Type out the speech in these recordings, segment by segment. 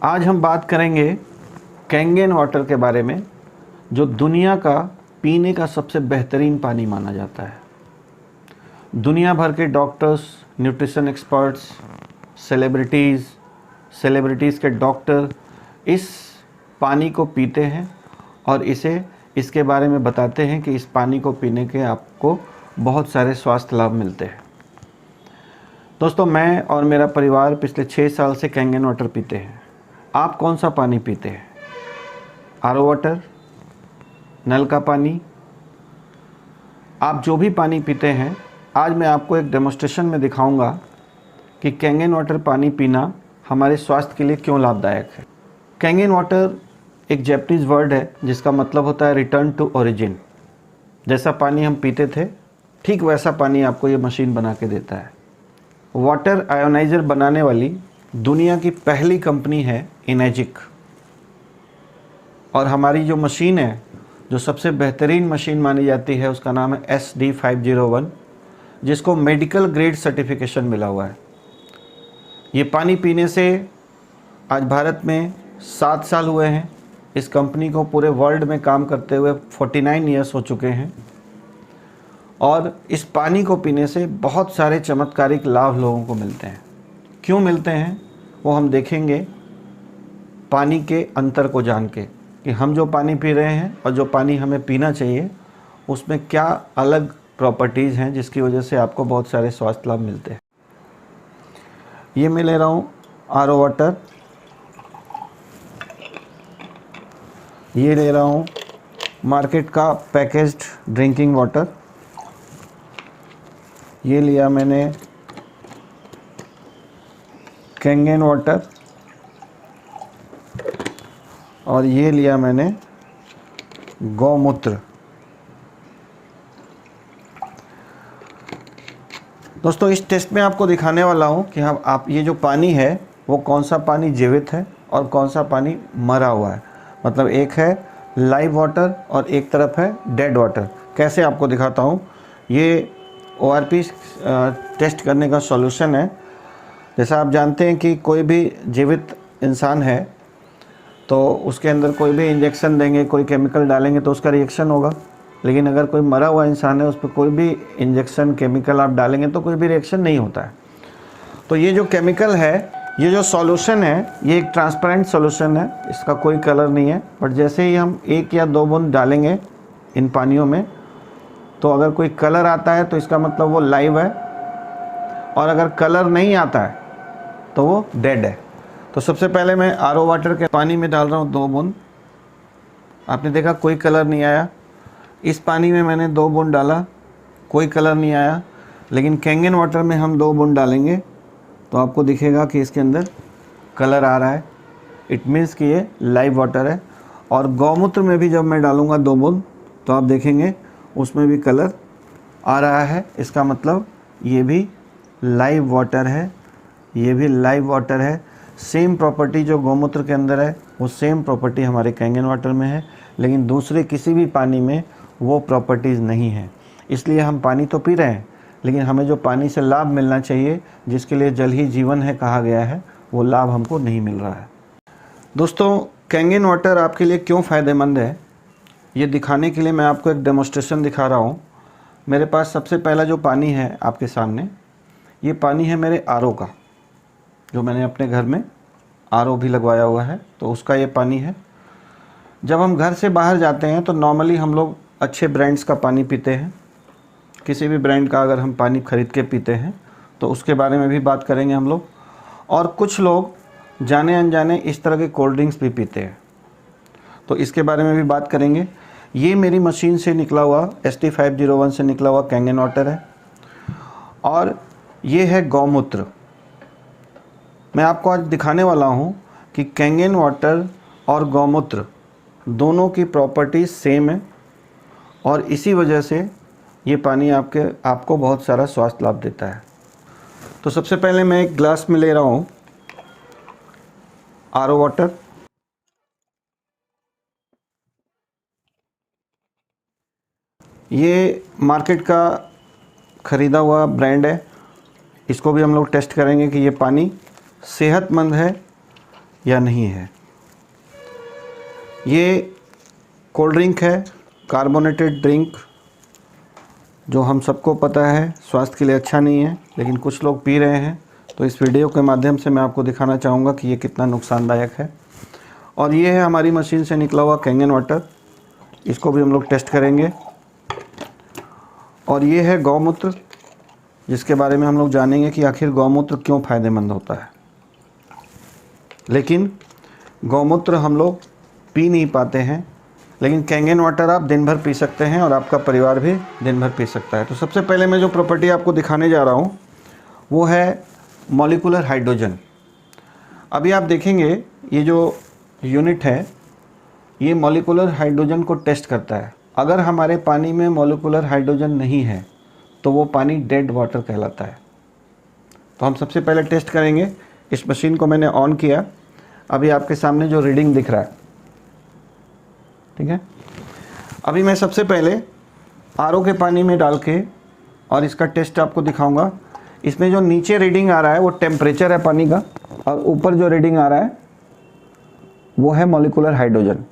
आज हम बात करेंगे कैंगन वाटर के बारे में, जो दुनिया का पीने का सबसे बेहतरीन पानी माना जाता है। दुनिया भर के डॉक्टर्स, न्यूट्रिशन एक्सपर्ट्स, सेलिब्रिटीज़ के डॉक्टर इस पानी को पीते हैं और इसके बारे में बताते हैं कि इस पानी को पीने के आपको बहुत सारे स्वास्थ्य लाभ मिलते हैं। दोस्तों, मैं और मेरा परिवार पिछले 6 साल से कैंगन वाटर पीते हैं। आप कौन सा पानी पीते हैं? आरओ वाटर, नल का पानी? आप जो भी पानी पीते हैं, आज मैं आपको एक डेमोस्ट्रेशन में दिखाऊंगा कि कैंगन वाटर पानी पीना हमारे स्वास्थ्य के लिए क्यों लाभदायक है। कैंगन वाटर एक जापानीज़ वर्ड है जिसका मतलब होता है रिटर्न टू ओरिजिन। जैसा पानी हम पीते थे, ठीक वैसा पानी आपको ये मशीन बना के देता है। वाटर आयोनाइज़र बनाने वाली दुनिया की पहली कंपनी है इनेजिक, और हमारी जो मशीन है, जो सबसे बेहतरीन मशीन मानी जाती है, उसका नाम है SD501, जिसको मेडिकल ग्रेड सर्टिफिकेशन मिला हुआ है। ये पानी पीने से आज भारत में 7 साल हुए हैं। इस कंपनी को पूरे वर्ल्ड में काम करते हुए 49 ईयर्स हो चुके हैं, और इस पानी को पीने से बहुत सारे चमत्कारिक लाभ लोगों को मिलते हैं। क्यों मिलते हैं वो हम देखेंगे पानी के अंतर को जान के, कि हम जो पानी पी रहे हैं और जो पानी हमें पीना चाहिए उसमें क्या अलग प्रॉपर्टीज़ हैं जिसकी वजह से आपको बहुत सारे स्वास्थ्य लाभ मिलते हैं। ये मैं ले रहा हूँ आरओ वाटर, ये ले रहा हूँ मार्केट का पैकेज्ड ड्रिंकिंग वाटर, ये लिया मैंने कैंगन वाटर, और ये लिया मैंने गौमूत्र। दोस्तों, इस टेस्ट में आपको दिखाने वाला हूँ कि आप ये जो पानी है वो कौन सा पानी जीवित है और कौन सा पानी मरा हुआ है। मतलब एक है लाइव वाटर और एक तरफ है डेड वाटर। कैसे आपको दिखाता हूँ। ये ORP टेस्ट करने का सॉल्यूशन है। जैसा आप जानते हैं कि कोई भी जीवित इंसान है तो उसके अंदर कोई भी इंजेक्शन देंगे, कोई केमिकल डालेंगे तो उसका रिएक्शन होगा। लेकिन अगर कोई मरा हुआ इंसान है, उस पर कोई भी इंजेक्शन केमिकल आप डालेंगे तो कोई भी रिएक्शन नहीं होता है। तो ये जो केमिकल है, ये जो सॉल्यूशन है, ये एक ट्रांसपेरेंट सॉल्यूशन है, इसका कोई कलर नहीं है। बट जैसे ही हम 1 या 2 बूंद डालेंगे इन पानियों में, तो अगर कोई कलर आता है तो इसका मतलब वो लाइव है, और अगर कलर नहीं आता है तो वो डेड है। तो सबसे पहले मैं आरओ वाटर के पानी में डाल रहा हूँ 2 बूंद। आपने देखा कोई कलर नहीं आया। इस पानी में मैंने 2 बूंद डाला, कोई कलर नहीं आया। लेकिन कैंगन वाटर में हम 2 बूंद डालेंगे तो आपको दिखेगा कि इसके अंदर कलर आ रहा है। इट मीन्स कि ये लाइव वाटर है। और गौमूत्र में भी जब मैं डालूँगा 2 बूंद तो आप देखेंगे उसमें भी कलर आ रहा है। इसका मतलब ये भी लाइव वाटर है, ये भी लाइव वाटर है। सेम प्रॉपर्टी जो गौमूत्र के अंदर है वो सेम प्रॉपर्टी हमारे कैंगन वाटर में है, लेकिन दूसरे किसी भी पानी में वो प्रॉपर्टीज़ नहीं है। इसलिए हम पानी तो पी रहे हैं, लेकिन हमें जो पानी से लाभ मिलना चाहिए, जिसके लिए जल ही जीवन है कहा गया है, वो लाभ हमको नहीं मिल रहा है। दोस्तों, कैंगन वाटर आपके लिए क्यों फ़ायदेमंद है, ये दिखाने के लिए मैं आपको एक डेमोस्ट्रेशन दिखा रहा हूँ। मेरे पास सबसे पहला जो पानी है आपके सामने, ये पानी है मेरे आरओ का, जो मैंने अपने घर में आरओ भी लगवाया हुआ है, तो उसका ये पानी है। जब हम घर से बाहर जाते हैं तो नॉर्मली हम लोग अच्छे ब्रांड्स का पानी पीते हैं। किसी भी ब्रांड का अगर हम पानी ख़रीद के पीते हैं तो उसके बारे में भी बात करेंगे हम लोग। और कुछ लोग जाने अनजाने इस तरह के कोल्ड ड्रिंक्स भी पीते हैं, तो इसके बारे में भी बात करेंगे। ये मेरी मशीन से निकला हुआ SD501 से निकला हुआ कैंगन वाटर है, और ये है गौमूत्र। मैं आपको आज दिखाने वाला हूँ कि कैंगन वाटर और गौमूत्र दोनों की प्रॉपर्टीज़ सेम है, और इसी वजह से ये पानी आपको बहुत सारा स्वास्थ्य लाभ देता है। तो सबसे पहले मैं एक ग्लास में ले रहा हूँ आरओ वाटर। ये मार्केट का ख़रीदा हुआ ब्रांड है। इसको भी हम लोग टेस्ट करेंगे कि ये पानी सेहतमंद है या नहीं है। ये कोल्ड ड्रिंक है, कार्बोनेटेड ड्रिंक, जो हम सबको पता है स्वास्थ्य के लिए अच्छा नहीं है, लेकिन कुछ लोग पी रहे हैं। तो इस वीडियो के माध्यम से मैं आपको दिखाना चाहूँगा कि ये कितना नुकसानदायक है। और ये है हमारी मशीन से निकला हुआ कैंगन वाटर, इसको भी हम लोग टेस्ट करेंगे। और ये है गौमूत्र, जिसके बारे में हम लोग जानेंगे कि आखिर गौमूत्र क्यों फ़ायदेमंद होता है। लेकिन गौमूत्र हम लोग पी नहीं पाते हैं, लेकिन कैंगन वाटर आप दिन भर पी सकते हैं और आपका परिवार भी दिन भर पी सकता है। तो सबसे पहले मैं जो प्रॉपर्टी आपको दिखाने जा रहा हूँ वो है मॉलिक्यूलर हाइड्रोजन। अभी आप देखेंगे ये जो यूनिट है ये मॉलिक्यूलर हाइड्रोजन को टेस्ट करता है। अगर हमारे पानी में मॉलिक्यूलर हाइड्रोजन नहीं है तो वो पानी डेड वाटर कहलाता है। तो हम सबसे पहले टेस्ट करेंगे। इस मशीन को मैंने ऑन किया, अभी आपके सामने जो रीडिंग दिख रहा है, ठीक है। अभी मैं सबसे पहले आरओ के पानी में डाल के और इसका टेस्ट आपको दिखाऊंगा। इसमें जो नीचे रीडिंग आ रहा है वो टेम्परेचर है पानी का, और ऊपर जो रीडिंग आ रहा है वो है मॉलिक्यूलर हाइड्रोजन।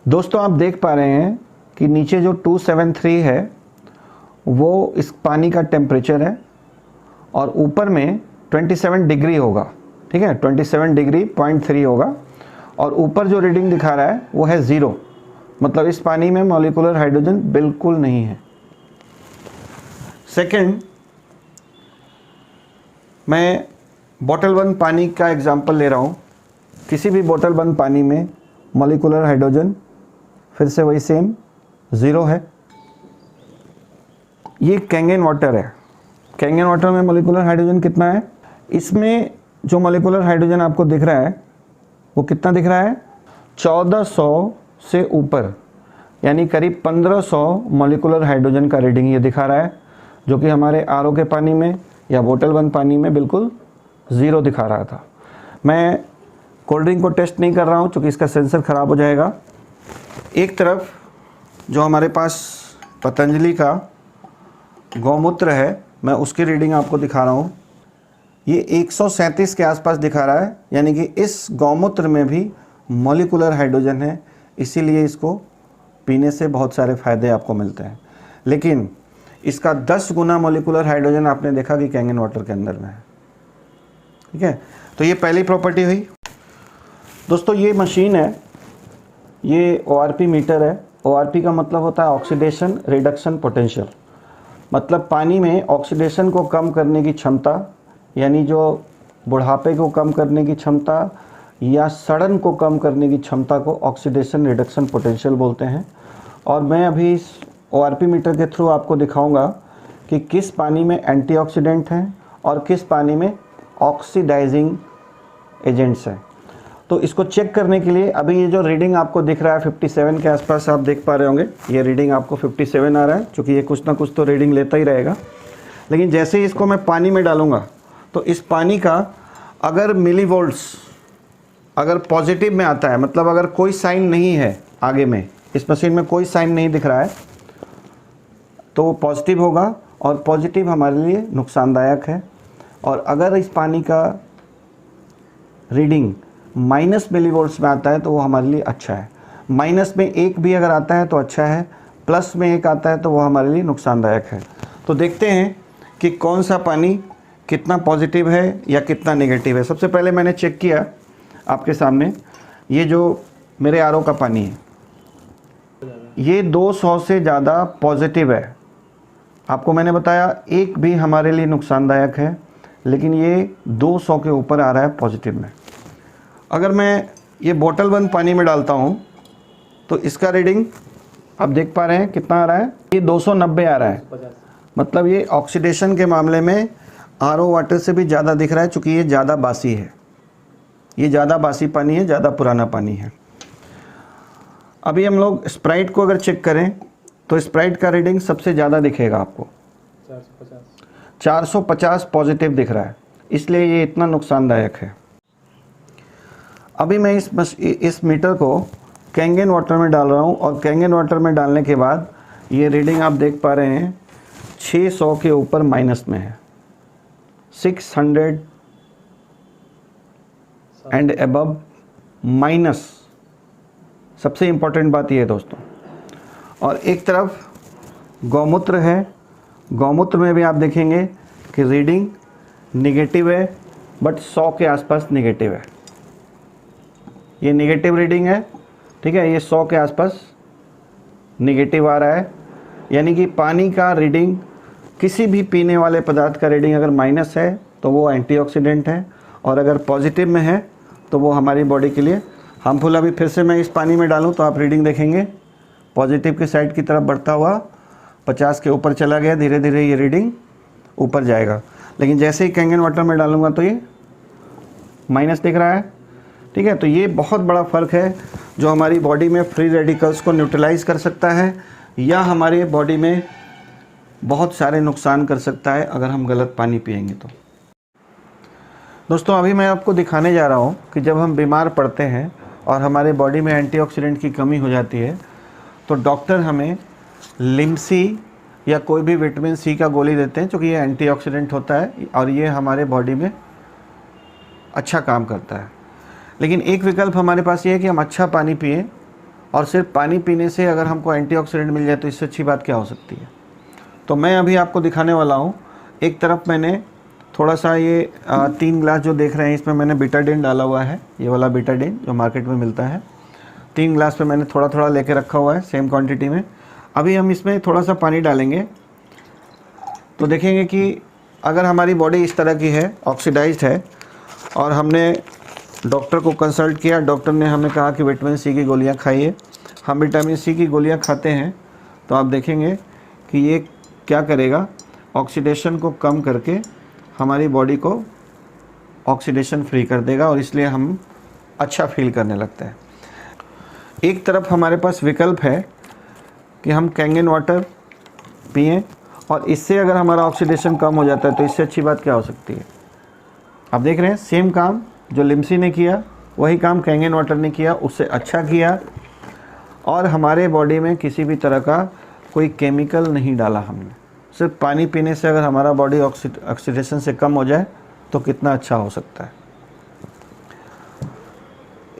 दोस्तों आप देख पा रहे हैं कि नीचे जो 273 है वो इस पानी का टेम्परेचर है, और ऊपर में 27 डिग्री होगा, ठीक है, 27 डिग्री 0.3 होगा। और ऊपर जो रीडिंग दिखा रहा है वो है 0, मतलब इस पानी में मॉलिक्यूलर हाइड्रोजन बिल्कुल नहीं है। सेकंड, मैं बोतल बंद पानी का एग्जांपल ले रहा हूँ। किसी भी बोतल बंद पानी में मॉलिक्यूलर हाइड्रोजन फिर से वही सेम 0 है। ये कैंगन वाटर है। कैंगन वाटर में मॉलिक्यूलर हाइड्रोजन कितना है? इसमें जो मॉलिक्यूलर हाइड्रोजन आपको दिख रहा है वो कितना दिख रहा है? 1400 से ऊपर, यानी करीब 1500 मॉलिक्यूलर हाइड्रोजन का रीडिंग ये दिखा रहा है, जो कि हमारे आरओ के पानी में या बोतल बंद पानी में बिल्कुल 0 दिखा रहा था। मैं कोल्ड ड्रिंक को टेस्ट नहीं कर रहा हूँ क्योंकि इसका सेंसर ख़राब हो जाएगा। एक तरफ जो हमारे पास पतंजलि का गौमूत्र है, मैं उसकी रीडिंग आपको दिखा रहा हूँ। ये 137 के आसपास दिखा रहा है, यानी कि इस गौमूत्र में भी मॉलिक्यूलर हाइड्रोजन है, इसीलिए इसको पीने से बहुत सारे फ़ायदे आपको मिलते हैं। लेकिन इसका 10 गुना मॉलिक्यूलर हाइड्रोजन आपने देखा कि कैंगन वाटर के अंदर में है, ठीक है। तो ये पहली प्रॉपर्टी हुई। दोस्तों ये मशीन है, ये ORP मीटर है। ORP का मतलब होता है ऑक्सीडेशन रिडक्शन पोटेंशियल, मतलब पानी में ऑक्सीडेशन को कम करने की क्षमता, यानी जो बुढ़ापे को कम करने की क्षमता या सड़न को कम करने की क्षमता को ऑक्सीडेशन रिडक्शन पोटेंशियल बोलते हैं। और मैं अभी इस ORP मीटर के थ्रू आपको दिखाऊंगा कि किस पानी में एंटीऑक्सीडेंट हैं और किस पानी में ऑक्सीडाइजिंग एजेंट्स हैं। तो इसको चेक करने के लिए अभी ये जो रीडिंग आपको दिख रहा है 57 के आसपास आप देख पा रहे होंगे, ये रीडिंग आपको 57 आ रहा है, क्योंकि ये कुछ ना कुछ तो रीडिंग लेता ही रहेगा। लेकिन जैसे ही इसको मैं पानी में डालूंगा तो इस पानी का अगर मिलीवोल्ट्स अगर पॉजिटिव में आता है, मतलब अगर कोई साइन नहीं है आगे में, इस मशीन में कोई साइन नहीं दिख रहा है, तो वो पॉजिटिव होगा, और पॉजिटिव हमारे लिए नुकसानदायक है। और अगर इस पानी का रीडिंग माइनस मिलीवोल्ट्स में आता है तो वो हमारे लिए अच्छा है। माइनस में 1 भी अगर आता है तो अच्छा है, प्लस में 1 आता है तो वो हमारे लिए नुकसानदायक है। तो देखते हैं कि कौन सा पानी कितना पॉजिटिव है या कितना नेगेटिव है। सबसे पहले मैंने चेक किया आपके सामने, ये जो मेरे आरओ का पानी है ये 200 से ज़्यादा पॉजिटिव है। आपको मैंने बताया 1 भी हमारे लिए नुकसानदायक है, लेकिन ये 200 के ऊपर आ रहा है पॉजिटिव में। अगर मैं ये बोतल बंद पानी में डालता हूँ तो इसका रीडिंग आप देख पा रहे हैं कितना आ रहा है, ये 290 आ रहा है। मतलब ये ऑक्सीडेशन के मामले में आरओ वाटर से भी ज़्यादा दिख रहा है, चूँकि ये ज़्यादा बासी है, ये ज़्यादा बासी पानी है, ज़्यादा पुराना पानी है। अभी हम लोग स्प्राइट को अगर चेक करें तो स्प्राइट का रीडिंग सबसे ज़्यादा दिखेगा आपको, 450 पॉजिटिव दिख रहा है, इसलिए ये इतना नुकसानदायक है। अभी मैं इस मीटर को कैंगन वाटर में डाल रहा हूँ, और कैंगन वाटर में डालने के बाद ये रीडिंग आप देख पा रहे हैं 600 के ऊपर माइनस में है, 600 एंड अबव माइनस, सबसे इम्पॉर्टेंट बात ये है दोस्तों। और एक तरफ गौमूत्र है, गौमूत्र में भी आप देखेंगे कि रीडिंग निगेटिव है, बट 100 के आसपास निगेटिव है। ये निगेटिव रीडिंग है, ठीक है, ये 100 के आसपास निगेटिव आ रहा है। यानी कि पानी का रीडिंग, किसी भी पीने वाले पदार्थ का रीडिंग अगर माइनस है तो वो एंटीऑक्सीडेंट है, और अगर पॉजिटिव में है तो वो हमारी बॉडी के लिए हार्मफुल। अभी फिर से मैं इस पानी में डालूं तो आप रीडिंग देखेंगे पॉजिटिव की साइड की तरफ बढ़ता हुआ 50 के ऊपर चला गया, धीरे धीरे ये रीडिंग ऊपर जाएगा। लेकिन जैसे ही कैंगन वाटर में डालूंगा तो ये माइनस दिख रहा है, ठीक है। तो ये बहुत बड़ा फ़र्क है जो हमारी बॉडी में फ्री रेडिकल्स को न्यूट्रलाइज कर सकता है, या हमारे बॉडी में बहुत सारे नुकसान कर सकता है अगर हम गलत पानी पिएंगे तो। दोस्तों, अभी मैं आपको दिखाने जा रहा हूँ कि जब हम बीमार पड़ते हैं और हमारे बॉडी में एंटीऑक्सीडेंट की कमी हो जाती है तो डॉक्टर हमें लिमसी या कोई भी विटामिन सी का गोली देते हैं, क्योंकि ये एंटीऑक्सीडेंट होता है और ये हमारे बॉडी में अच्छा काम करता है। लेकिन एक विकल्प हमारे पास ये है कि हम अच्छा पानी पिएं, और सिर्फ पानी पीने से अगर हमको एंटीऑक्सीडेंट मिल जाए तो इससे अच्छी बात क्या हो सकती है। तो मैं अभी आपको दिखाने वाला हूँ। एक तरफ मैंने थोड़ा सा ये 3 ग्लास जो देख रहे हैं इसमें मैंने बीटाडीन डाला हुआ है, ये वाला बीटाडीन जो मार्केट में मिलता है। 3 ग्लास पे मैंने थोड़ा थोड़ा लेके रखा हुआ है सेम क्वांटिटी में। अभी हम इसमें थोड़ा सा पानी डालेंगे तो देखेंगे कि अगर हमारी बॉडी इस तरह की है, ऑक्सीडाइज्ड है, और हमने डॉक्टर को कंसल्ट किया, डॉक्टर ने हमें कहा कि विटामिन सी की गोलियां खाइए। हम विटामिन सी की गोलियां खाते हैं तो आप देखेंगे कि ये क्या करेगा, ऑक्सीडेशन को कम करके हमारी बॉडी को ऑक्सीडेशन फ्री कर देगा, और इसलिए हम अच्छा फील करने लगते हैं। एक तरफ हमारे पास विकल्प है कि हम कैंगन वाटर पिएं, और इससे अगर हमारा ऑक्सीडेशन कम हो जाता है तो इससे अच्छी बात क्या हो सकती है। आप देख रहे हैं सेम काम जो लिमसी ने किया वही काम कैंगन वाटर ने किया, उससे अच्छा किया, और हमारे बॉडी में किसी भी तरह का कोई केमिकल नहीं डाला हमने। सिर्फ पानी पीने से अगर हमारा बॉडी ऑक्सीडेशन से कम हो जाए तो कितना अच्छा हो सकता है।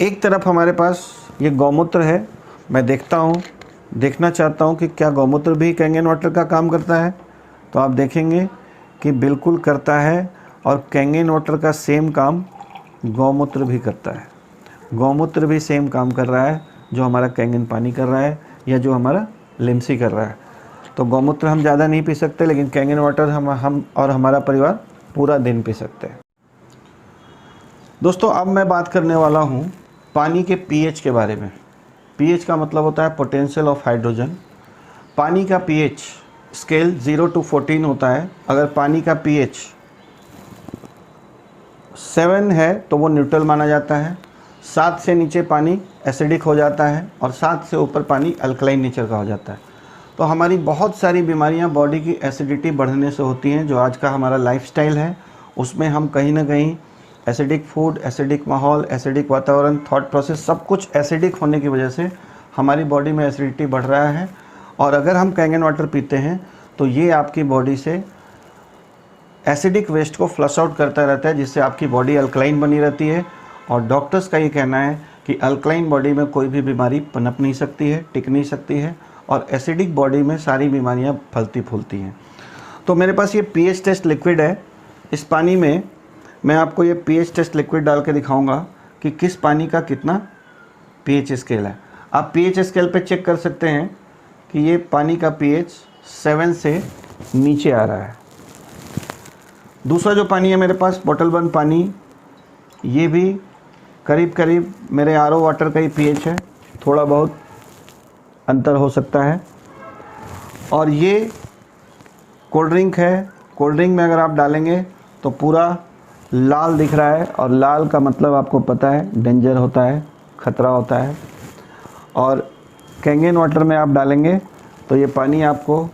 एक तरफ हमारे पास ये गौमूत्र है, मैं देखना चाहता हूँ कि क्या गौमूत्र भी कैंगन वाटर का काम करता है। तो आप देखेंगे कि बिल्कुल करता है, और कैंगन वाटर का सेम काम गौमूत्र भी करता है। गौमूत्र भी सेम काम कर रहा है जो हमारा कैंगन पानी कर रहा है या जो हमारा लिमसी कर रहा है। तो गौमूत्र हम ज़्यादा नहीं पी सकते, लेकिन कैंगन वाटर हम और हमारा परिवार पूरा दिन पी सकते हैं। दोस्तों, अब मैं बात करने वाला हूँ पानी के पीएच के बारे में। पीएच का मतलब होता है पोटेंशियल ऑफ हाइड्रोजन। पानी का पीएच स्केल 0 to 14 होता है। अगर पानी का पीएच 7 है तो वो न्यूट्रल माना जाता है, 7 से नीचे पानी एसिडिक हो जाता है, और 7 से ऊपर पानी अल्कलाइन नेचर का हो जाता है। तो हमारी बहुत सारी बीमारियां बॉडी की एसिडिटी बढ़ने से होती हैं। जो आज का हमारा लाइफस्टाइल है उसमें हम कहीं ना कहीं एसिडिक फूड, एसिडिक माहौल, एसिडिक वातावरण, थॉट प्रोसेस, सब कुछ एसिडिक होने की वजह से हमारी बॉडी में एसिडिटी बढ़ रहा है। और अगर हम कैंगन वाटर पीते हैं तो ये आपकी बॉडी से एसिडिक वेस्ट को फ्लश आउट करता रहता है, जिससे आपकी बॉडी अल्कलाइन बनी रहती है। और डॉक्टर्स का ये कहना है कि अल्कलाइन बॉडी में कोई भी बीमारी पनप नहीं सकती है, टिक नहीं सकती है, और एसिडिक बॉडी में सारी बीमारियां फलती फूलती हैं। तो मेरे पास ये पीएच टेस्ट लिक्विड है। इस पानी में मैं आपको ये पीएच टेस्ट लिक्विड डाल के दिखाऊंगा कि किस पानी का कितना पीएच स्केल है। आप पीएच स्केल पे चेक कर सकते हैं कि ये पानी का पीएच 7 से नीचे आ रहा है। दूसरा जो पानी है मेरे पास बोतल बंद पानी, ये भी करीब करीब मेरे आरओ वाटर का ही पीएच है, थोड़ा बहुत अंतर हो सकता है। और ये कोल्ड ड्रिंक है। कोल्ड ड्रिंक में अगर आप डालेंगे तो पूरा लाल दिख रहा है, और लाल का मतलब आपको पता है डेंजर होता है, ख़तरा होता है। और कैंगन वाटर में आप डालेंगे तो ये पानी आपको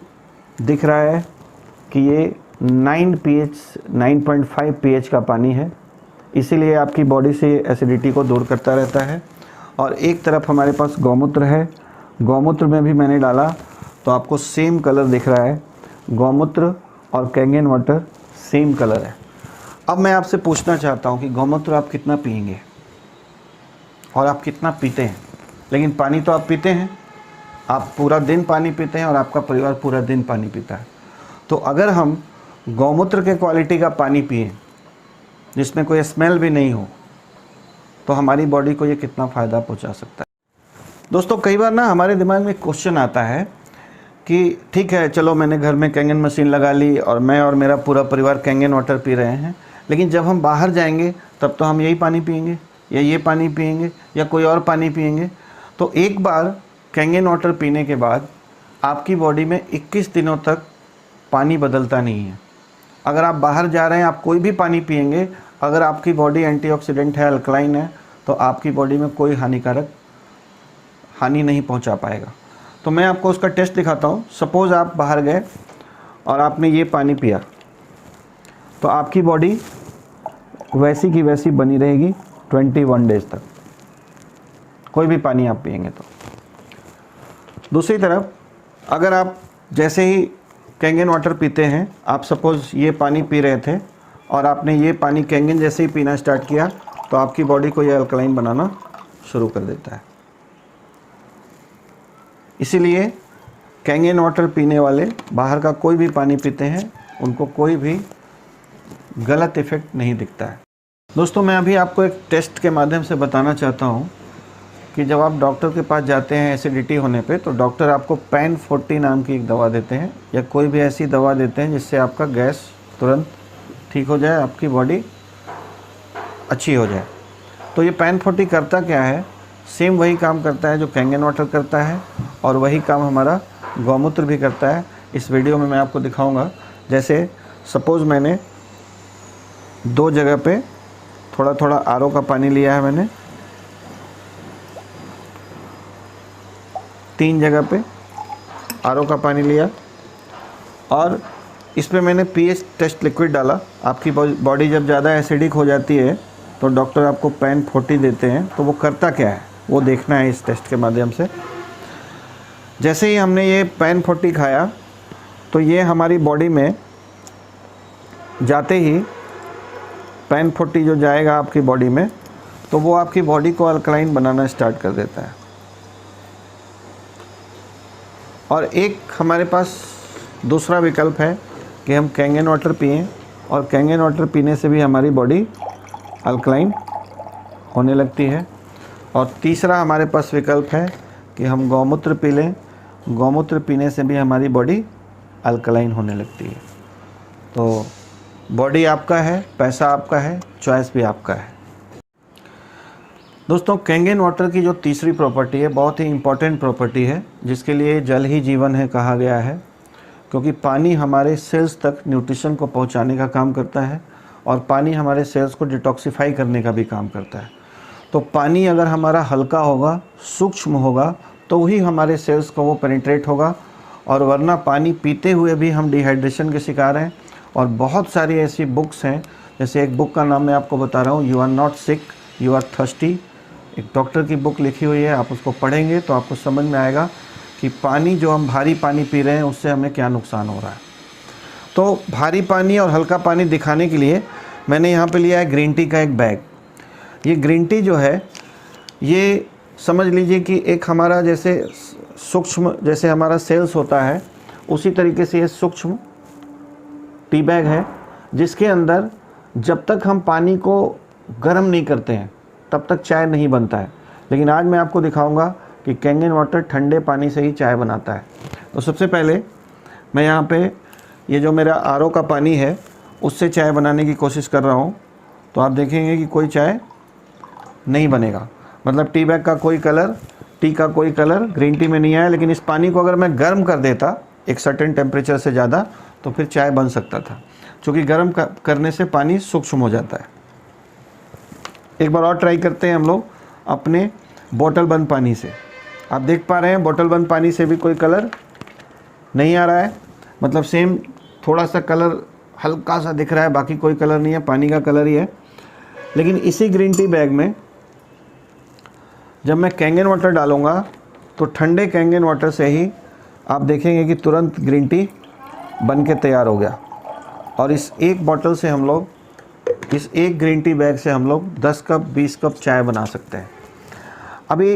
दिख रहा है कि ये 9.5 पीएच का पानी है, इसीलिए आपकी बॉडी से एसिडिटी को दूर करता रहता है। और एक तरफ हमारे पास गौमूत्र है। गौमूत्र में भी मैंने डाला तो आपको सेम कलर दिख रहा है। गौमूत्र और कैंगन वाटर सेम कलर है। अब मैं आपसे पूछना चाहता हूँ कि गौमूत्र आप कितना पिएंगे। और आप कितना पीते हैं, लेकिन पानी तो आप पीते हैं, आप पूरा दिन पानी पीते हैं और आपका परिवार पूरा दिन पानी पीता है। तो अगर हम गौमूत्र के क्वालिटी का पानी पिएं जिसमें कोई स्मेल भी नहीं हो, तो हमारी बॉडी को ये कितना फ़ायदा पहुंचा सकता है। दोस्तों, कई बार ना हमारे दिमाग में क्वेश्चन आता है कि ठीक है, चलो मैंने घर में कैंगन मशीन लगा ली और मैं और मेरा पूरा परिवार कैंगन वाटर पी रहे हैं, लेकिन जब हम बाहर जाएंगे तब तो हम यही पानी पिएंगे या ये पानी पिएंगे या कोई और पानी पिएंगे। तो एक बार कैंगन वाटर पीने के बाद आपकी बॉडी में 21 दिनों तक पानी बदलता नहीं है। अगर आप बाहर जा रहे हैं, आप कोई भी पानी पिएंगे, अगर आपकी बॉडी एंटीऑक्सीडेंट है, अल्कलाइन है, तो आपकी बॉडी में कोई हानि नहीं पहुंचा पाएगा। तो मैं आपको उसका टेस्ट दिखाता हूँ। सपोज़ आप बाहर गए और आपने ये पानी पिया, तो आपकी बॉडी वैसी की वैसी बनी रहेगी 21 डेज़ तक, कोई भी पानी आप पिएंगे तो। दूसरी तरफ अगर आप जैसे ही कैंगन वाटर पीते हैं, आप सपोज़ ये पानी पी रहे थे और आपने ये पानी कैंगन जैसे ही पीना स्टार्ट किया, तो आपकी बॉडी को ये अल्कलाइन बनाना शुरू कर देता है। इसीलिए कैंगन वाटर पीने वाले बाहर का कोई भी पानी पीते हैं, उनको कोई भी गलत इफ़ेक्ट नहीं दिखता है। दोस्तों, मैं अभी आपको एक टेस्ट के माध्यम से बताना चाहता हूँ कि जब आप डॉक्टर के पास जाते हैं एसिडिटी होने पे, तो डॉक्टर आपको पैन 40 नाम की एक दवा देते हैं या कोई भी ऐसी दवा देते हैं जिससे आपका गैस तुरंत ठीक हो जाए, आपकी बॉडी अच्छी हो जाए। तो ये पैन 40 करता क्या है? सेम वही काम करता है जो कैंगन वाटर करता है, और वही काम हमारा गौमूत्र भी करता है। इस वीडियो में मैं आपको दिखाऊंगा। जैसे सपोज़ मैंने 2 जगह पे थोड़ा थोड़ा आरओ का पानी लिया है, मैंने 3 जगह पे आरओ का पानी लिया, और इस पे मैंने पीएच टेस्ट लिक्विड डाला। आपकी बॉडी जब ज़्यादा एसिडिक हो जाती है तो डॉक्टर आपको पैन 40 देते हैं। तो वो करता क्या है वो देखना है इस टेस्ट के माध्यम से। जैसे ही हमने ये पैन 40 खाया, तो ये हमारी बॉडी में जाते ही पैन 40 जो जाएगा आपकी बॉडी में, तो वो आपकी बॉडी को अल्कलाइन बनाना स्टार्ट कर देता है। और एक हमारे पास दूसरा विकल्प है कि हम कैंगन वाटर पिएं, और कैंगन वाटर पीने से भी हमारी बॉडी अल्कलाइन होने लगती है। और तीसरा हमारे पास विकल्प है कि हम गौमूत्र पी लें, गौमूत्र पीने से भी हमारी बॉडी अल्कलाइन होने लगती है। तो बॉडी आपका है, पैसा आपका है, चॉइस भी आपका है। दोस्तों, कैंगन वाटर की जो तीसरी प्रॉपर्टी है बहुत ही इम्पॉर्टेंट प्रॉपर्टी है, जिसके लिए जल ही जीवन है कहा गया है, क्योंकि पानी हमारे सेल्स तक न्यूट्रिशन को पहुंचाने का काम करता है, और पानी हमारे सेल्स को डिटॉक्सिफाई करने का भी काम करता है। तो पानी अगर हमारा हल्का होगा, सूक्ष्म होगा, तो ही हमारे सेल्स को वो पेनिट्रेट होगा, और वरना पानी पीते हुए भी हम डिहाइड्रेशन के शिकार हैं। और बहुत सारी ऐसी बुक्स हैं, जैसे एक बुक का नाम मैं आपको बता रहा हूँ, you are not sick, you are thirsty. एक डॉक्टर की बुक लिखी हुई है, आप उसको पढ़ेंगे तो आपको समझ में आएगा कि पानी जो हम भारी पानी पी रहे हैं उससे हमें क्या नुकसान हो रहा है। तो भारी पानी और हल्का पानी दिखाने के लिए मैंने यहाँ पे लिया है ग्रीन टी का एक बैग। ये ग्रीन टी जो है, ये समझ लीजिए कि एक हमारा जैसे सूक्ष्म, जैसे हमारा सेल्स होता है, उसी तरीके से ये सूक्ष्म टी बैग है, जिसके अंदर जब तक हम पानी को गर्म नहीं करते हैं तब तक चाय नहीं बनता है। लेकिन आज मैं आपको दिखाऊंगा कि कैंगन वाटर ठंडे पानी से ही चाय बनाता है। तो सबसे पहले मैं यहाँ पे ये जो मेरा आरओ का पानी है उससे चाय बनाने की कोशिश कर रहा हूँ। तो आप देखेंगे कि कोई चाय नहीं बनेगा, मतलब टी बैग का कोई कलर, टी का कोई कलर ग्रीन टी में नहीं आया। लेकिन इस पानी को अगर मैं गर्म कर देता एक सर्टेन टेम्परेचर से ज़्यादा, तो फिर चाय बन सकता था, क्योंकि गर्म करने से पानी सूक्ष्म हो जाता है। एक बार और ट्राई करते हैं हम लोग अपने बोतल बंद पानी से। आप देख पा रहे हैं बोतल बंद पानी से भी कोई कलर नहीं आ रहा है, मतलब सेम थोड़ा सा कलर हल्का सा दिख रहा है, बाकी कोई कलर नहीं है, पानी का कलर ही है। लेकिन इसी ग्रीन टी बैग में जब मैं कैंगन वाटर डालूँगा तो ठंडे कैंगन वाटर से ही आप देखेंगे कि तुरंत ग्रीन टी बन के तैयार हो गया। और इस एक बोतल से हम लोग, इस एक ग्रीन टी बैग से हम लोग 10 कप 20 कप चाय बना सकते हैं। अभी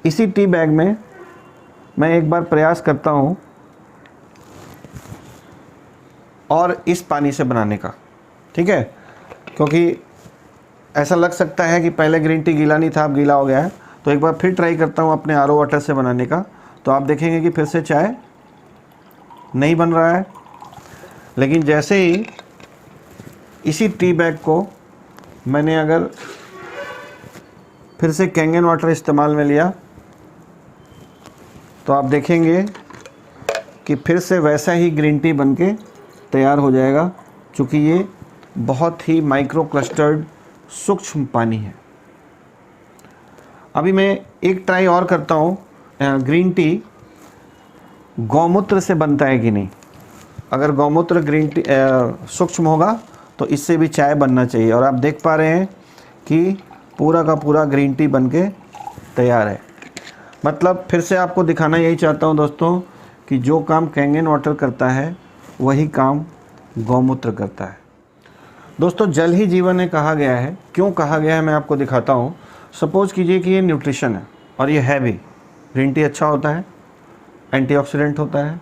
इसी टी बैग में मैं एक बार प्रयास करता हूँ और इस पानी से बनाने का, ठीक है, क्योंकि ऐसा लग सकता है कि पहले ग्रीन टी गीला नहीं था, अब गीला हो गया है। तो एक बार फिर ट्राई करता हूँ अपने आरओ वाटर से बनाने का, तो आप देखेंगे कि फिर से चाय नहीं बन रहा है। लेकिन जैसे ही इसी टी बैग को मैंने अगर फिर से कैंगन वाटर इस्तेमाल में लिया तो आप देखेंगे कि फिर से वैसा ही ग्रीन टी बनके तैयार हो जाएगा, क्योंकि ये बहुत ही माइक्रो क्लस्टर्ड सूक्ष्म पानी है। अभी मैं एक ट्राई और करता हूँ, ग्रीन टी गौमूत्र से बनता है कि नहीं। अगर गौमूत्र ग्रीन टी सूक्ष्म होगा तो इससे भी चाय बनना चाहिए। और आप देख पा रहे हैं कि पूरा का पूरा ग्रीन टी बनके तैयार है। मतलब फिर से आपको दिखाना यही चाहता हूँ दोस्तों कि जो काम कैंगन वाटर करता है वही काम गौमूत्र करता है। दोस्तों जल ही जीवन है कहा गया है। क्यों कहा गया है मैं आपको दिखाता हूँ। सपोज़ कीजिए कि ये न्यूट्रिशन है और ये है भी, ग्रीन टी अच्छा होता है, एंटीऑक्सीडेंट होता है।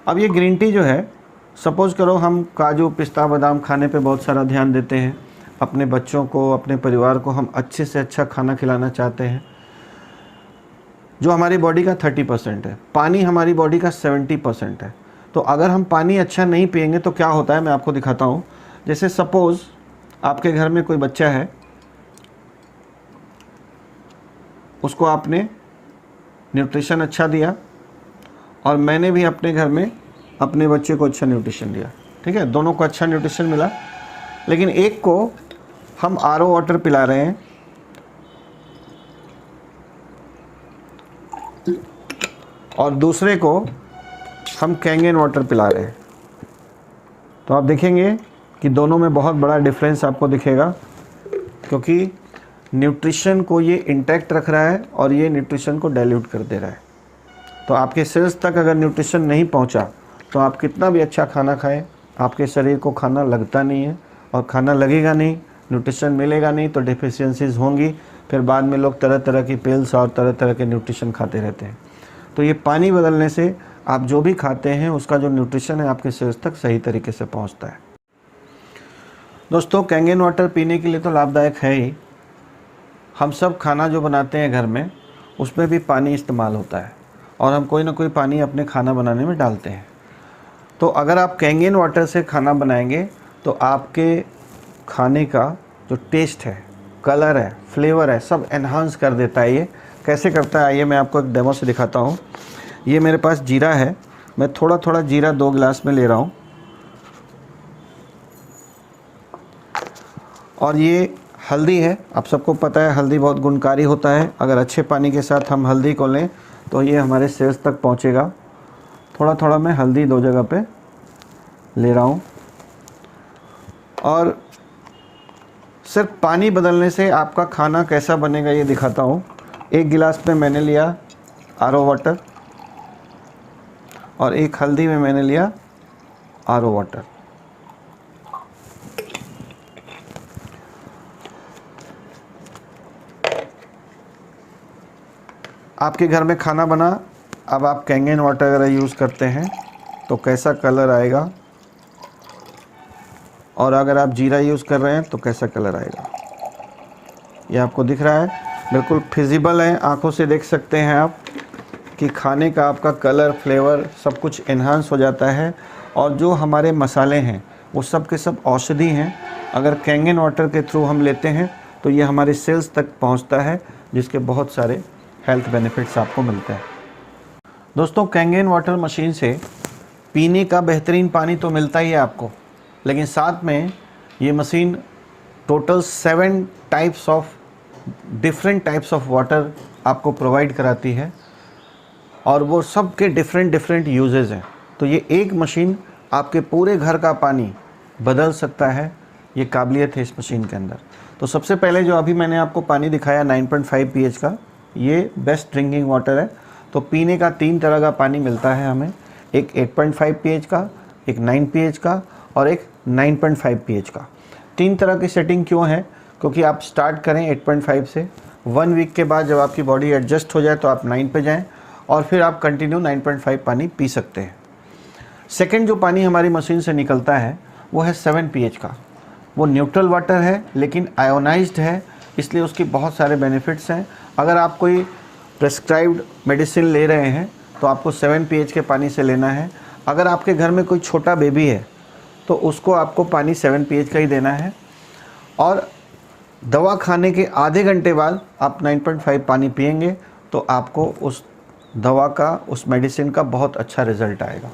अब ये ग्रीन टी जो है, सपोज़ करो हम काजू पिस्ता बादाम खाने पे बहुत सारा ध्यान देते हैं, अपने बच्चों को अपने परिवार को हम अच्छे से अच्छा खाना खिलाना चाहते हैं, जो हमारी बॉडी का 30% है, पानी हमारी बॉडी का 70% है। तो अगर हम पानी अच्छा नहीं पिएंगे तो क्या होता है मैं आपको दिखाता हूँ। जैसे सपोज़ आपके घर में कोई बच्चा है, उसको आपने न्यूट्रिशन अच्छा दिया और मैंने भी अपने घर में अपने बच्चे को अच्छा न्यूट्रिशन दिया, ठीक है, दोनों को अच्छा न्यूट्रिशन मिला। लेकिन एक को हम आरओ वाटर पिला रहे हैं और दूसरे को हम कैंगन वाटर पिला रहे हैं, तो आप देखेंगे कि दोनों में बहुत बड़ा डिफरेंस आपको दिखेगा, क्योंकि न्यूट्रिशन को ये इंटैक्ट रख रहा है और ये न्यूट्रिशन को डाइल्यूट कर दे रहा है। तो आपके सेल्स तक अगर न्यूट्रिशन नहीं पहुंचा तो आप कितना भी अच्छा खाना खाएं, आपके शरीर को खाना लगता नहीं है, और खाना लगेगा नहीं, न्यूट्रिशन मिलेगा नहीं, तो डिफिशियंसीज होंगी। फिर बाद में लोग तरह तरह की पिल्स और तरह तरह के न्यूट्रिशन खाते रहते हैं। तो ये पानी बदलने से आप जो भी खाते हैं उसका जो न्यूट्रिशन है आपके शरीर तक सही तरीके से पहुंचता है। दोस्तों कैंगन वाटर पीने के लिए तो लाभदायक है ही। हम सब खाना जो बनाते हैं घर में उसमें भी पानी इस्तेमाल होता है और हम कोई ना कोई पानी अपने खाना बनाने में डालते हैं। तो अगर आप कैंगन वाटर से खाना बनाएंगे तो आपके खाने का जो टेस्ट है, कलर है, फ्लेवर है, सब एनहांस कर देता है। ये कैसे करता है आइए मैं आपको एक डेमो से दिखाता हूँ। ये मेरे पास जीरा है, मैं थोड़ा थोड़ा जीरा 2 गिलास में ले रहा हूँ और ये हल्दी है। आप सबको पता है हल्दी बहुत गुणकारी होता है। अगर अच्छे पानी के साथ हम हल्दी को लें तो ये हमारे सेल्स तक पहुँचेगा। थोड़ा थोड़ा मैं हल्दी 2 जगह पे ले रहा हूँ और सिर्फ पानी बदलने से आपका खाना कैसा बनेगा ये दिखाता हूँ। 1 गिलास में मैंने लिया आरओ वाटर और 1 हल्दी में मैंने लिया आरओ वाटर। आपके घर में खाना बना, अब आप कैंगन वाटर अगर यूज़ करते हैं तो कैसा कलर आएगा, और अगर आप जीरा यूज़ कर रहे हैं तो कैसा कलर आएगा, ये आपको दिख रहा है। बिल्कुल फिजिबल है, आंखों से देख सकते हैं आप कि खाने का आपका कलर, फ्लेवर सब कुछ एनहांस हो जाता है। और जो हमारे मसाले हैं वो सब के सब औषधि हैं। अगर कैंगन वाटर के थ्रू हम लेते हैं तो ये हमारे सेल्स तक पहुंचता है, जिसके बहुत सारे हेल्थ बेनिफिट्स आपको मिलते हैं। दोस्तों कैंगन वाटर मशीन से पीने का बेहतरीन पानी तो मिलता ही है आपको, लेकिन साथ में ये machine total 7 types of different types of water आपको प्रोवाइड कराती है और वो सब के डिफरेंट यूजेस हैं। तो ये एक मशीन आपके पूरे घर का पानी बदल सकता है, ये काबिलियत है इस मशीन के अंदर। तो सबसे पहले जो अभी मैंने आपको पानी दिखाया 9.5 pH का, ये बेस्ट ड्रिंकिंग वाटर है। तो पीने का 3 तरह का पानी मिलता है हमें, एक 8.5 pH का, एक 9 pH का और एक 9.5 pH का। 3 तरह की सेटिंग क्यों है? क्योंकि आप स्टार्ट करें 8.5 से 1 वीक के बाद जब आपकी बॉडी एडजस्ट हो जाए तो आप 9 पे जाएं और फिर आप कंटिन्यू 9.5 पानी पी सकते हैं। सेकंड जो पानी हमारी मशीन से निकलता है वो है 7 pH का। वो न्यूट्रल वाटर है लेकिन आयोनाइज्ड है, इसलिए उसकी बहुत सारे बेनिफिट्स हैं। अगर आप कोई प्रेस्क्राइब्ड मेडिसिन ले रहे हैं तो आपको 7 pH के पानी से लेना है। अगर आपके घर में कोई छोटा बेबी है तो उसको आपको पानी 7 pH का ही देना है, और दवा खाने के आधे घंटे बाद आप 9.5 पानी पिएंगे तो आपको उस दवा का, उस मेडिसिन का बहुत अच्छा रिज़ल्ट आएगा।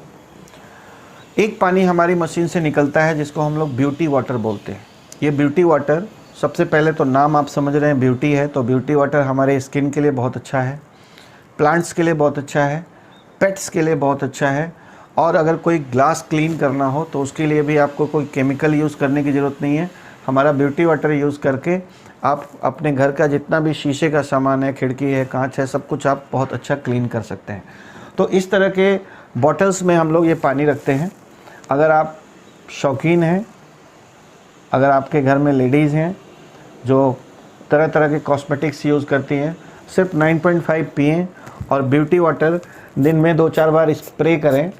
एक पानी हमारी मशीन से निकलता है जिसको हम लोग ब्यूटी वाटर बोलते हैं। ये ब्यूटी वाटर, सबसे पहले तो नाम आप समझ रहे हैं ब्यूटी है, तो ब्यूटी वाटर हमारे स्किन के लिए बहुत अच्छा है, प्लांट्स के लिए बहुत अच्छा है, पेट्स के लिए बहुत अच्छा है। और अगर कोई ग्लास क्लीन करना हो तो उसके लिए भी आपको कोई केमिकल यूज़ करने की ज़रूरत नहीं है। हमारा ब्यूटी वाटर यूज़ करके आप अपने घर का जितना भी शीशे का सामान है, खिड़की है, कांच है, सब कुछ आप बहुत अच्छा क्लीन कर सकते हैं। तो इस तरह के बॉटल्स में हम लोग ये पानी रखते हैं। अगर आप शौकीन हैं, अगर आपके घर में लेडीज़ हैं जो तरह तरह के कॉस्मेटिक्स यूज़ करती हैं, सिर्फ 9.5 पिएं और ब्यूटी वाटर दिन में 2-4 बार स्प्रे करें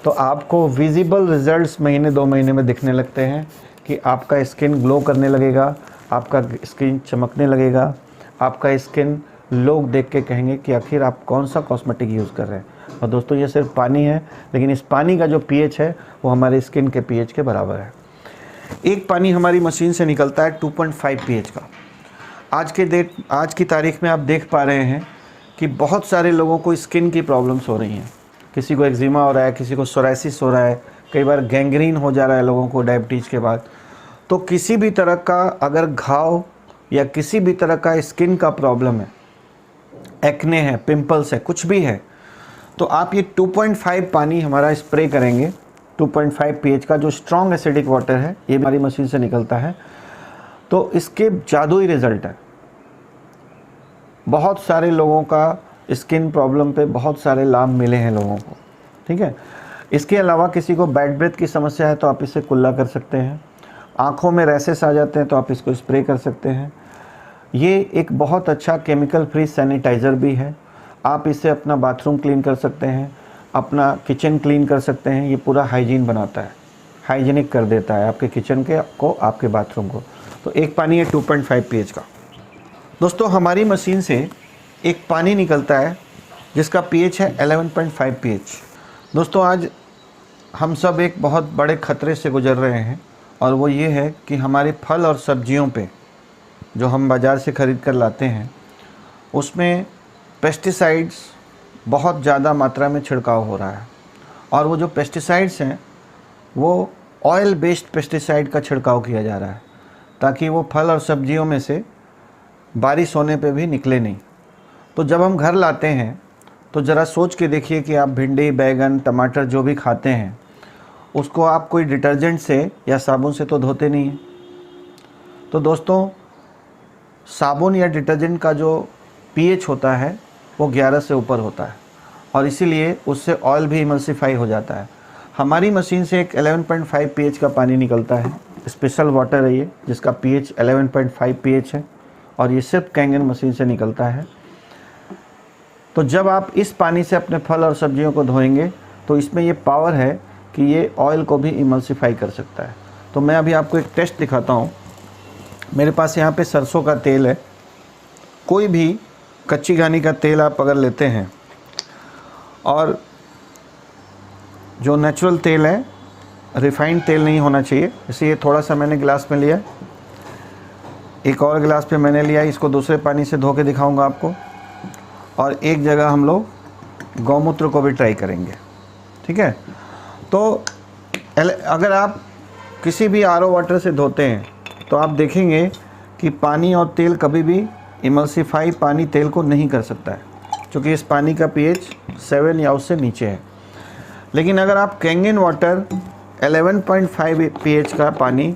तो आपको विजिबल रिजल्ट्स महीने 2 महीने में दिखने लगते हैं कि आपका स्किन ग्लो करने लगेगा, आपका स्किन चमकने लगेगा, आपका स्किन लोग देख के कहेंगे कि आखिर आप कौन सा कॉस्मेटिक यूज़ कर रहे हैं। और दोस्तों ये सिर्फ पानी है, लेकिन इस पानी का जो pH है वो हमारे स्किन के pH के बराबर है। एक पानी हमारी मशीन से निकलता है 2.5 pH का। आज की तारीख में आप देख पा रहे हैं कि बहुत सारे लोगों को स्किन की प्रॉब्लम्स हो रही हैं। किसी को एक्जिमा हो रहा है, किसी को सोराइसिस हो रहा है, कई बार गैंग्रीन हो जा रहा है लोगों को डायबिटीज़ के बाद। तो किसी भी तरह का अगर घाव या किसी भी तरह का स्किन का प्रॉब्लम है, एक्ने है, पिंपल्स है, कुछ भी है, तो आप ये 2.5 पानी हमारा स्प्रे करेंगे। 2.5 pH का जो स्ट्रॉन्ग एसिडिक वाटर है, ये हमारी मशीन से निकलता है, तो इसके जादुई रिज़ल्ट है। बहुत सारे लोगों का स्किन प्रॉब्लम पे बहुत सारे लाभ मिले हैं लोगों को, ठीक है। इसके अलावा किसी को बैड ब्रेथ की समस्या है तो आप इससे कुल्ला कर सकते हैं। आँखों में रैसेस आ जाते हैं तो आप इसको स्प्रे कर सकते हैं। ये एक बहुत अच्छा केमिकल फ्री सैनिटाइज़र भी है। आप इससे अपना बाथरूम क्लीन कर सकते हैं, अपना किचन क्लीन कर सकते हैं। ये पूरा हाइजीन बनाता है, हाइजीनिक कर देता है आपके किचन के को, आपके बाथरूम को। तो एक पानी है 2.5 pH का। दोस्तों हमारी मशीन से एक पानी निकलता है जिसका pH है 11.5 pH। दोस्तों आज हम सब एक बहुत बड़े ख़तरे से गुजर रहे हैं, और वो ये है कि हमारे फल और सब्जियों पे जो हम बाज़ार से ख़रीद कर लाते हैं उसमें पेस्टिसाइड्स बहुत ज़्यादा मात्रा में छिड़काव हो रहा है। और वो जो पेस्टिसाइड्स हैं वो ऑयल बेस्ड पेस्टिसाइड का छिड़काव किया जा रहा है ताकि वो फल और सब्जियों में से बारिश होने पे भी निकले नहीं। तो जब हम घर लाते हैं तो ज़रा सोच के देखिए कि आप भिंडी, बैगन, टमाटर जो भी खाते हैं उसको आप कोई डिटर्जेंट से या साबुन से तो धोते नहीं हैं। तो दोस्तों साबुन या डिटर्जेंट का जो pH होता है वो 11 से ऊपर होता है, और इसीलिए उससे ऑयल भी इमल्सिफाई हो जाता है। हमारी मशीन से एक 11.5 pH का पानी निकलता है, स्पेशल वाटर है ये, जिसका pH 11.5 pH है, और ये सिर्फ कैंगन मशीन से निकलता है। तो जब आप इस पानी से अपने फल और सब्जियों को धोएंगे तो इसमें ये पावर है कि ये ऑयल को भी इमल्सिफाई कर सकता है। तो मैं अभी आपको एक टेस्ट दिखाता हूँ। मेरे पास यहाँ पे सरसों का तेल है। कोई भी कच्ची घानी का तेल आप अगर लेते हैं, और जो नेचुरल तेल है, रिफाइंड तेल नहीं होना चाहिए, इसलिए थोड़ा सा मैंने गिलास में लिया, एक और गिलास पे मैंने लिया। इसको दूसरे पानी से धो के दिखाऊंगा आपको, और एक जगह हम लोग गौमूत्र को भी ट्राई करेंगे, ठीक है। तो अगर आप किसी भी RO वाटर से धोते हैं तो आप देखेंगे कि पानी और तेल कभी भी इमल्सिफाई पानी तेल को नहीं कर सकता है, क्योंकि इस पानी का pH 7 या उससे नीचे है। लेकिन अगर आप कैंगन वाटर 11.5 pH का पानी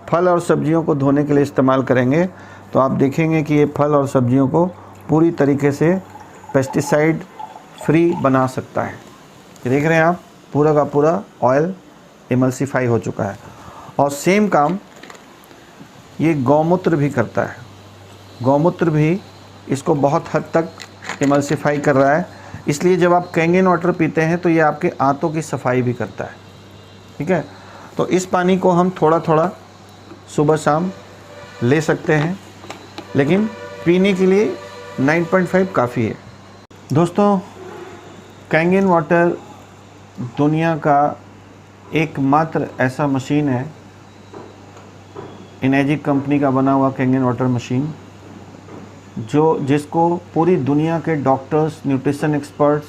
फल और सब्जियों को धोने के लिए इस्तेमाल करेंगे तो आप देखेंगे कि ये फल और सब्जियों को पूरी तरीके से पेस्टिसाइड फ्री बना सकता है। देख रहे हैं आप, पूरा का पूरा ऑयल इमल्सिफाई हो चुका है। और सेम काम ये गौमूत्र भी करता है। गौमूत्र भी इसको बहुत हद तक इमल्सिफाई कर रहा है। इसलिए जब आप कैंगन वाटर पीते हैं तो ये आपके आंतों की सफाई भी करता है। ठीक है, तो इस पानी को हम थोड़ा थोड़ा सुबह शाम ले सकते हैं, लेकिन पीने के लिए 9.5 काफ़ी है। दोस्तों, कैंगन वाटर दुनिया का एकमात्र ऐसा मशीन है, इनेजिक कंपनी का बना हुआ कैंगन वाटर मशीन, जिसको पूरी दुनिया के डॉक्टर्स, न्यूट्रिशन एक्सपर्ट्स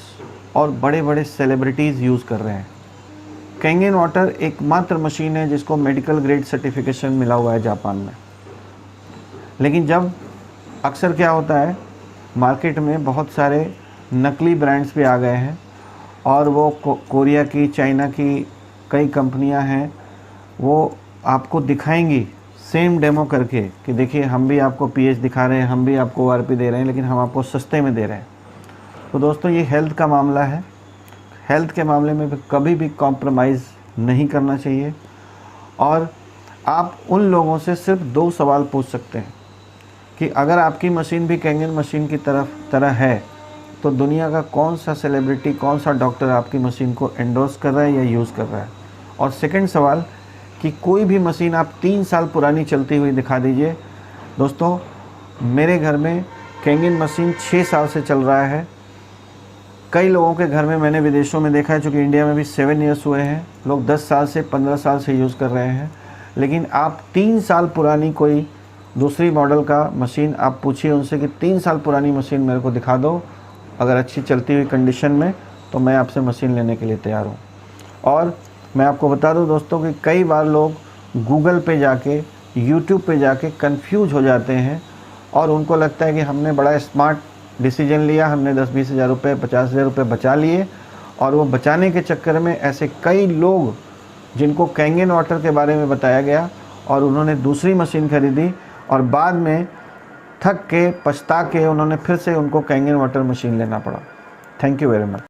और बड़े बड़े सेलिब्रिटीज़ यूज़ कर रहे हैं। कैंगन वाटर एकमात्र मशीन है जिसको मेडिकल ग्रेड सर्टिफिकेशन मिला हुआ है जापान में। लेकिन जब अक्सर क्या होता है, मार्केट में बहुत सारे नकली ब्रांड्स भी आ गए हैं और वो कोरिया की, चाइना की कई कंपनियां हैं, वो आपको दिखाएंगी सेम डेमो करके कि देखिए हम भी आपको पीएच दिखा रहे हैं, हम भी आपको ओआरपी दे रहे हैं, लेकिन हम आपको सस्ते में दे रहे हैं। तो दोस्तों, ये हेल्थ का मामला है। हेल्थ के मामले में कभी भी कॉम्प्रोमाइज़ नहीं करना चाहिए। और आप उन लोगों से सिर्फ 2 सवाल पूछ सकते हैं कि अगर आपकी मशीन भी कैंगन मशीन की तरह है तो दुनिया का कौन सा सेलिब्रिटी, कौन सा डॉक्टर आपकी मशीन को एंडोर्स कर रहा है या यूज़ कर रहा है। और सेकंड सवाल कि कोई भी मशीन आप 3 साल पुरानी चलती हुई दिखा दीजिए। दोस्तों, मेरे घर में कैंगन मशीन 6 साल से चल रहा है। कई लोगों के घर में मैंने विदेशों में देखा है, चूँकि इंडिया में भी 7 ईयर्स हुए हैं, लोग 10 साल से 15 साल से यूज़ कर रहे हैं। लेकिन आप 3 साल पुरानी कोई दूसरी मॉडल का मशीन आप पूछिए उनसे कि 3 साल पुरानी मशीन मेरे को दिखा दो, अगर अच्छी चलती हुई कंडीशन में, तो मैं आपसे मशीन लेने के लिए तैयार हूँ। और मैं आपको बता दूं दोस्तों कि कई बार लोग गूगल पे जाके, यूट्यूब पे जाके कंफ्यूज हो जाते हैं और उनको लगता है कि हमने बड़ा स्मार्ट डिसीजन लिया, हमने 10-20 हज़ार रुपये, 50 हज़ार रुपये बचा लिए, और वो बचाने के चक्कर में ऐसे कई लोग जिनको कैंगन वाटर के बारे में बताया गया और उन्होंने दूसरी मशीन खरीदी और बाद में थक के, पछता के उन्होंने फिर से उनको कैंगन वाटर मशीन लेना पड़ा। Thank you very much.